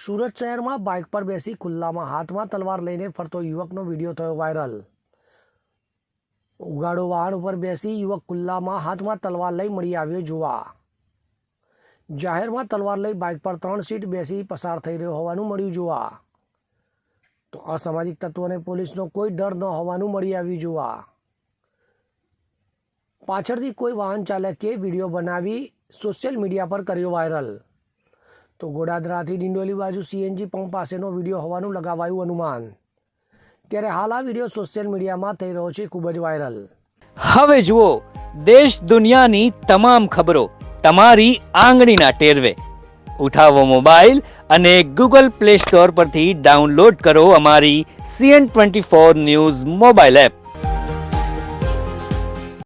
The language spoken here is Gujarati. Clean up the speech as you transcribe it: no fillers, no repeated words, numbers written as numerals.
સુરત શહેરમાં બાઇક પર બેસી ખુલ્લામાં હાથમાં તલવાર લઈને ફરતો યુવકનો વિડીયો થયો વાયરલ। ઉગાડો વાહન ઉપર બેસી યુવક ખુલ્લામાં હાથમાં તલવાર લઈ મળી આવ્યો જોવા। જાહેરમાં તલવાર લઈ બાઇક પર 3 સીટ બેસી પસાર થઈ રહ્યો હોવાનું મળ્યું જોવા। તો અસામાજિક તત્વોને પોલીસનો કોઈ ડર ન હોવાનું મળી આવ્યું જોવા। પાછળથી કોઈ વાહન ચાલકે વિડીયો બનાવી સોશિયલ મીડિયા પર કર્યો વાયરલ। તો ગોડાદરાથી ડિંડોલી બાજુ સીએનજી પંપ પાસેનો વિડીયો હોવાનું લગાવાયું અનુમાન। ત્યારે હાલ આ વિડીયો સોશિયલ મીડિયામાં થઈ રહ્યો છે ખૂબ જ વાયરલ। હવે જુઓ દેશ દુનિયાની તમામ ખબરો તમારી આંગળીના ટેરવે। ઉઠાવો મોબાઈલ અને ગૂગલ પ્લે સ્ટોર પરથી ડાઉનલોડ કરો અમારી CN24 ન્યૂઝ મોબાઈલ એપ।